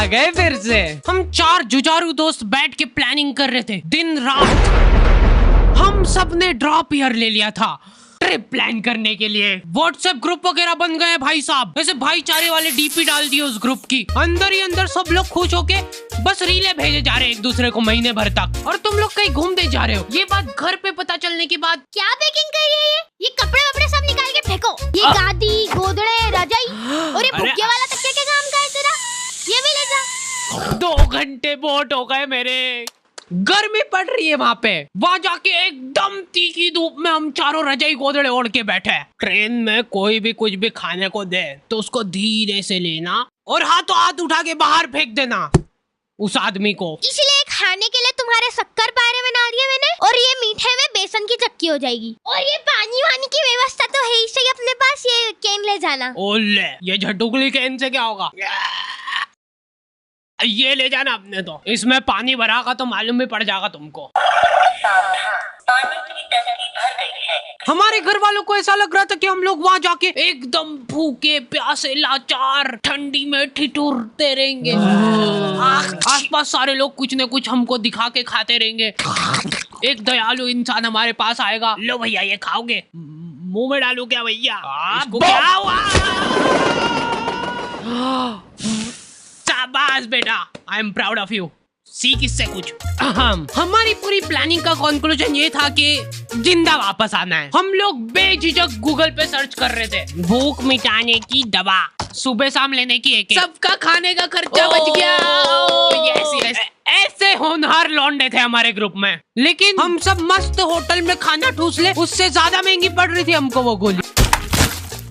गए फिर से। हम 4 जुझारू दोस्त बैठ के प्लानिंग कर रहे थे दिन रात। हम सब ने ड्रॉप ईयर ले लिया था ट्रिप प्लान करने के लिए। व्हाट्सएप ग्रुप वगैरह बन गए भाई साहब। वैसे भाईचारे वाले डीपी डाल दिए उस ग्रुप की। अंदर ही अंदर सब लोग खुश होके बस रीले भेजे जा रहे हैं एक दूसरे को महीने भर तक। और तुम लोग कहीं घूमते जा रहे हो। ये बात घर पे पता चलने के बाद क्या पैकिंग कर रही है ये कपड़े वपड़े सब निकाल के फेंको। ये गादी गोदड़े रजाई और ये भुक्के वाला तकिया क्या काम का है तेरा, ये भी ले जा। 2 घंटे बोट हो गए मेरे। गर्मी पड़ रही है वहाँ पे। वहाँ जाके एकदम तीखी धूप में हम चारों रजाई गोदड़े ओढ़ के बैठे हैं। ट्रेन में कोई भी कुछ भी खाने को दे तो उसको धीरे से लेना और हाथों हाथ उठा के बाहर फेंक देना उस आदमी को। इसलिए खाने के लिए तुम्हारे शक्कर पारे बना दिए मैंने और ये मीठे में बेसन की चक्की हो जाएगी। और ये पानी वानी की व्यवस्था तो है ही सही अपने पास, ये कैन ले जाना। ओले ये झटुकली कैन से क्या होगा। ये ले जाना अपने तो। इसमें पानी भरा तो मालूम भी पड़ जाएगा तुमको। पानी की टंकी भर गई है। हमारे घर वालों को ऐसा लग रहा था कि हम लोग वहाँ जाके एकदम भूखे प्यासे लाचार ठंडी में ठिठुरते रहेंगे। आसपास सारे लोग कुछ न कुछ हमको दिखा के खाते रहेंगे। एक दयालु इंसान हमारे पास आएगा, लो भैया ये खाओगे, मुंह में डालू क्या भैया, इसको क्या हुआ। शाबाश बेटा, I am proud of you. सीख इससे कुछ। हमारी पूरी प्लानिंग का कंक्लूजन ये था कि जिंदा वापस आना है। हम लोग बेझिझक गूगल पे सर्च कर रहे थे भूख मिटाने की दवा, सुबह शाम लेने की एक सबका खाने का खर्चा बच गया। यस यस, ऐसे होनहार लौंडे थे हमारे ग्रुप में। लेकिन हम सब मस्त होटल में खाना ठूस ले, उससे ज्यादा महंगी पड़ रही थी हमको वो गोली।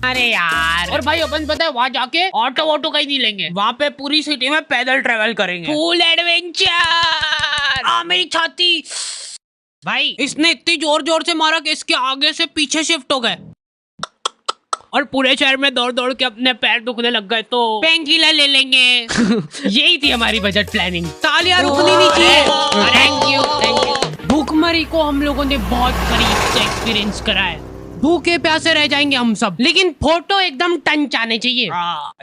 अरे यार। और भाई अपन पता है वहाँ जाके ऑटो वोटो कहीं नहीं लेंगे, वहाँ पे पूरी सिटी में पैदल ट्रेवल करेंगे, फुल एडवेंचर। मेरी छाती भाई, इसने इतनी जोर जोर से मारा कि इसके आगे से पीछे शिफ्ट हो गए और पूरे शहर में दौड़ दौड़ के अपने पैर दुखने लग गए तो पेन किलर ले लेंगे। यही थी हमारी बजट प्लानिंग। तालियां रुकनी नहीं चाहिए। Thank you thank you. भूखमरी को हम लोगों ने बहुत करीब से एक्सपीरियंस करा है। भूखे प्यासे रह जाएंगे हम सब, लेकिन फोटो एकदम टंच आने चाहिए।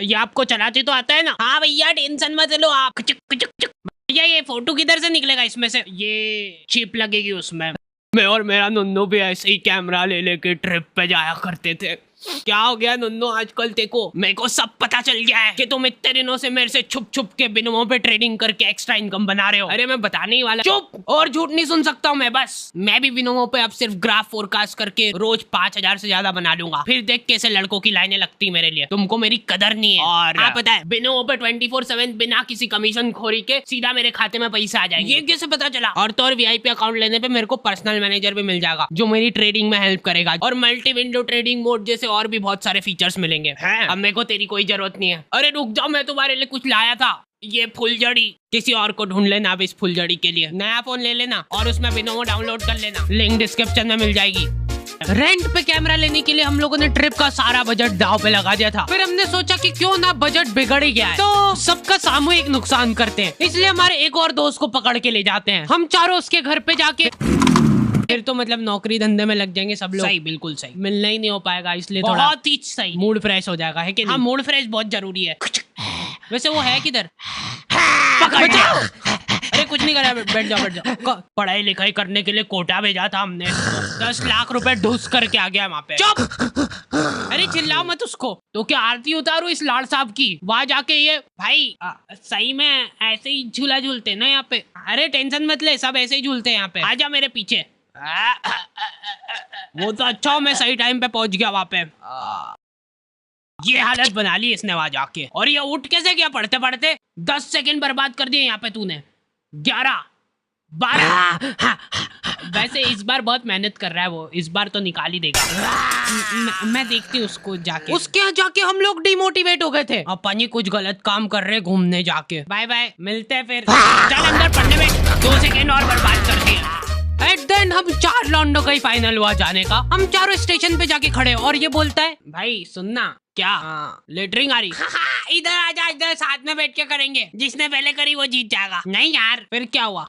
ये आपको चलाते तो आता है ना। हाँ भैया टेंशन मत लो आप। भैया ये फोटो किधर से निकलेगा इसमें से, ये चिप लगेगी उसमें। मैं और मेरा नुन्नू भी ऐसे ही कैमरा ले लेके ट्रिप पे जाया करते थे। क्या हो गया नुन्नू आजकल देखो, मेरे को सब पता चल गया है कि तुम इतने दिनों से मेरे से छुप छुप के बिनों पे ट्रेडिंग करके एक्स्ट्रा इनकम बना रहे हो। अरे मैं बताने ही वाला। चुप, और झूठ नहीं सुन सकता हूँ मैं। बस मैं भी बिनों पे अब सिर्फ ग्राफ फोरकास्ट करके रोज 5000 से ज्यादा बना लूंगा। फिर देख कैसे लड़कों की लाइनें लगती मेरे लिए। तुमको मेरी कदर नहीं है। और आप पता है बिनों पे 24/7 बिना किसी कमीशन खोरी के सीधा मेरे खाते में पैसा आ जाएंगे। ये कैसे पता चला। और तो और VIP अकाउंट लेने पे मेरे को पर्सनल मैनेजर भी मिल जाएगा जो मेरी ट्रेडिंग में हेल्प करेगा। और मल्टी विंडो ट्रेडिंग मोड जैसे और भी बहुत सारे फीचर्स मिलेंगे। अब मेरे को तेरी कोई जरूरत नहीं है। अरे रुक जाओ, मैं तुम्हारे लिए कुछ लाया था। ये फुलझड़ी, किसी और को ढूंढ लेना अब इस फुलझड़ी के लिए। नया फोन ले लेना और उसमें बिनोमो डाउनलोड कर लेना, लिंक डिस्क्रिप्शन में मिल जाएगी। रेंट पे कैमरा लेने के लिए हम लोगों ने ट्रिप का सारा बजट दाव पे लगा दिया था। फिर हमने सोचा कि क्यों ना बजट बिगड़ ही गया है तो सबका सामूहिक नुकसान करते हैं। इसलिए हमारे एक और दोस्त को पकड़ के ले जाते हैं। हम चारों उसके घर पे जाके, फिर तो मतलब नौकरी धंधे में लग जाएंगे सब लोग। सही, बिल्कुल सही। मिलना ही नहीं हो पाएगा, इसलिए थोड़ा बहुत ही सही मूड फ्रेश हो जाएगा है कि नहीं? हाँ, मूड फ्रेश बहुत जरूरी है। वैसे वो है किधर? अरे कुछ नहीं करा, बैठ जाओ बैठ जाओ। पढ़ाई लिखाई करने के लिए कोटा भेजा था हमने, 10 लाख रुपए ढूस करके आ गया वहाँ पे। चुप, अरे चिल्लाओ मत उसको। तो क्या आरती उतारू इस लाड़ साहब की? वहाँ जाके ये भाई सही में ऐसे ही झूला झूलते ना यहाँ पे। अरे टेंशन मत ले, सब ऐसे ही झूलते हैं यहाँ पे। आजा मेरे पीछे। वो तो अच्छा, मैं सही टाइम पे पहुंच गया वहाँ पे। ये हालत बना ली इसने वहाँ जाके। और ये उठ कैसे गया पढ़ते पढ़ते? 10 सेकंड बर्बाद कर दिए यहाँ पे तूने। 11 12। वैसे इस बार बहुत मेहनत कर रहा है वो, इस बार तो निकाल ही देगा। मैं देखती हूँ उसको जाके। उसके यहाँ जाके हम लोग डिमोटिवेट हो गए थे। अपन ही कुछ गलत काम कर रहे घूमने जाके। बाय बाय, मिलते हैं फिर। चल अंदर पढ़ने में 2 सेकंड और बर्बाद कर दिए। एट द एंड हम 4 लौंडों का ही फाइनल हुआ जाने का। हम चारों स्टेशन पे जाके खड़े और ये बोलता है, भाई सुनना। क्या? लेटरिंग आ रही? इधर आजा, इधर साथ में बैठ के करेंगे। जिसने पहले करी वो जीत जाएगा। नहीं यार। फिर क्या हुआ?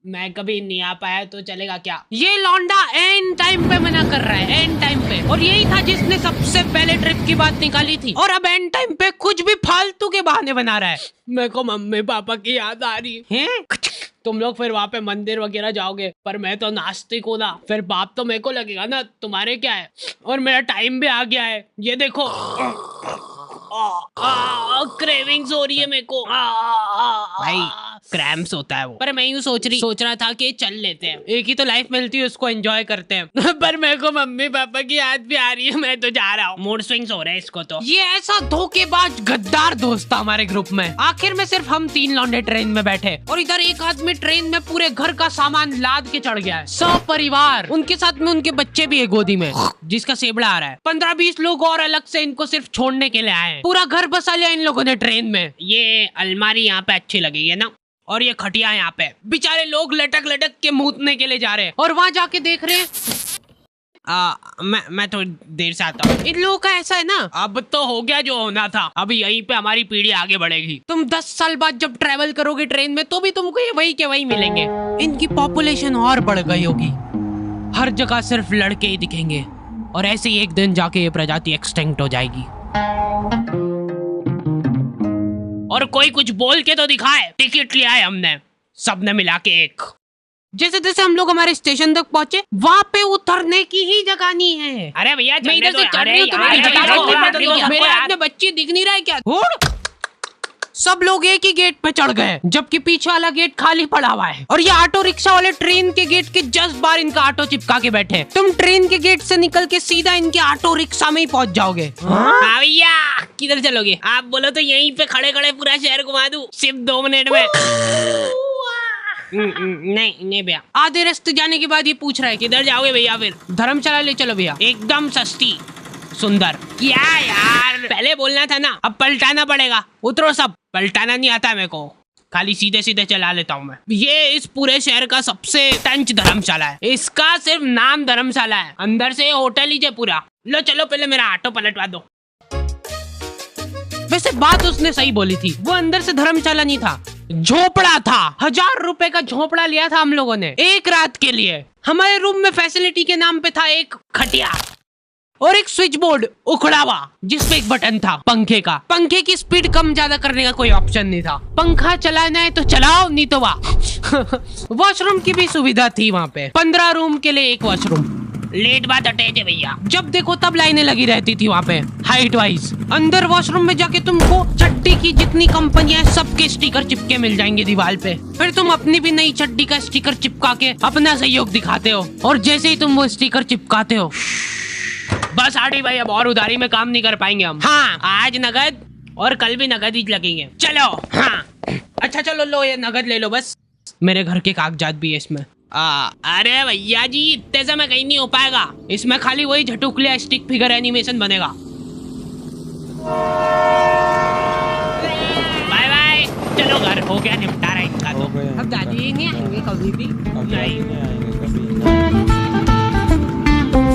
मैं कभी नहीं आ पाया तो चलेगा क्या? ये लौंडा एन टाइम पे मना कर रहा है, एन टाइम पे। और यही था जिसने सबसे पहले ट्रिप की बात निकाली थी, और अब एन टाइम पे कुछ भी फालतू के बहाने बना रहा है। मेरे को मम्मी पापा की याद आ रही है। तुम लोग फिर वहाँ पे मंदिर वगैरह जाओगे, पर मैं तो नास्तिक हूँ ना, फिर पाप तो मेरे को लगेगा ना, तुम्हारे क्या है? और मेरा टाइम भी आ गया है, ये देखो क्रेविंग्स हो रही है मेरे को। भाई क्रैम्प्स होता है वो। पर मैं यूँ सोच रहा था कि चल लेते हैं, एक ही तो लाइफ मिलती है, उसको एंजॉय करते हैं। पर मेरे को मम्मी पापा की याद भी आ रही है, मैं तो जा रहा हूँ। मूड स्विंग्स हो रहे हैं इसको तो। ये ऐसा धोखेबाज गद्दार दोस्त था हमारे ग्रुप में। आखिर में सिर्फ हम 3 लौंडे ट्रेन में बैठे, और इधर एक आदमी ट्रेन में पूरे घर का सामान लाद के चढ़ गया है, सब परिवार, उनके साथ में उनके बच्चे भी है गोदी में, जिसका सेबड़ा आ रहा है। 15-20 लोग और अलग से इनको सिर्फ छोड़ने के लिए आए हैं। पूरा घर बसा लिया इन लोगों ने ट्रेन में। ये अलमारी यहाँ पे अच्छी लगी है ना, और ये खटिया यहाँ पे। बेचारे लोग लटक लटक के मूतने के लिए जा रहे हैं, और वहाँ जाके देख रहे हैं। मैं थोड़ी देर से आता हूँ। इन लोगों का ऐसा है ना, अब तो हो गया जो होना था, अब यहीं पे हमारी पीढ़ी आगे बढ़ेगी। तुम 10 साल बाद जब ट्रेवल करोगे ट्रेन में, तो भी तुमको ये वही के वही मिलेंगे। इनकी पॉपुलेशन और बढ़ गई होगी, हर जगह सिर्फ लड़के ही दिखेंगे, और ऐसे ही एक दिन जाके ये प्रजाति एक्सटिंक्ट हो जाएगी। और कोई कुछ बोल के तो दिखाए। टिकट लिया है हमने, सबने मिला के एक। जैसे जैसे हम लोग हमारे स्टेशन तक पहुंचे, वहाँ पे उतरने की ही जगह नहीं है। अरे भैया मैं इधर से चढ़ रही हूँ, मेरे हाथ में बच्ची दिख नहीं रहा है क्या? सब लोग एक ही गेट पे चढ़ गए, जबकि पीछे वाला गेट खाली पड़ा हुआ है। और ये ऑटो रिक्शा वाले ट्रेन के गेट के जस्ट बाहर इनका ऑटो चिपका के बैठे। तुम ट्रेन के गेट से निकल के सीधा इनके ऑटो रिक्शा में ही पहुंच जाओगे। भैया किधर चलोगे? आप बोलो तो यहीं पे खड़े खड़े पूरा शहर घुमा दूं, सिर्फ 2 मिनट में। नहीं भैया। आधे रास्ते जाने के बाद ये पूछ रहा है किधर जाओगे भैया? फिर धर्मशाला ले चलो भैया, एकदम सस्ती सुंदर। क्या यार, पहले बोलना था ना, अब पलटाना पड़ेगा। उतरो सब। पलटाना नहीं आता मेरे को, खाली सीधे सीधे चला लेता हूँ मैं। ये इस पूरे शहर का सबसे टंच धर्मशाला है, इसका सिर्फ नाम धर्मशाला है, अंदर से होटल ही है पूरा। लो चलो पहले मेरा ऑटो पलटवा दो। वैसे बात उसने सही बोली थी, वो अंदर से धर्मशाला नहीं था, झोपड़ा था। 1000 रुपए का झोपड़ा लिया था हम लोगों ने एक रात के लिए। हमारे रूम में फैसिलिटी के नाम पे था एक खटिया और एक स्विच बोर्ड उखड़ा हुआ, जिसपे एक बटन था पंखे का। पंखे की स्पीड कम ज्यादा करने का कोई ऑप्शन नहीं था। पंखा चलाना है तो चलाओ, नहीं तो वाह। वॉशरूम की भी सुविधा थी वहाँ पे, 15 रूम के लिए एक वॉशरूम। लेट बात अटैच है भैया, जब देखो तब लाइनें लगी रहती थी वहाँ पे हाइट वाइज। अंदर वॉशरूम में जाके तुमको चड्डी की जितनी कंपनियां हैं सबके स्टिकर चिपके मिल जाएंगे दीवार पे। फिर तुम अपनी भी नई चड्डी का स्टिकर चिपका के अपना सहयोग दिखाते हो, और जैसे ही तुम वो स्टिकर चिपकाते हो, बस आड़ी भाई अब और उधारी में काम नहीं कर पाएंगे हम। हाँ, आज नगद और कल भी नगद ही लगेंगे। चलो। हाँ अच्छा चलो, लो ये नगद ले लो बस, मेरे घर के कागजात भी है इसमें। अरे भैया जी इतने से मैं कहीं नहीं हो पाएगा, इसमें खाली वही झटुकलिया स्टिक फिगर एनिमेशन बनेगा। बाय बाय, चलो घर हो गया निपटारा इसका तो। अब दादी नहीं आएंगे कभी भी, नहीं आएंगे कभी।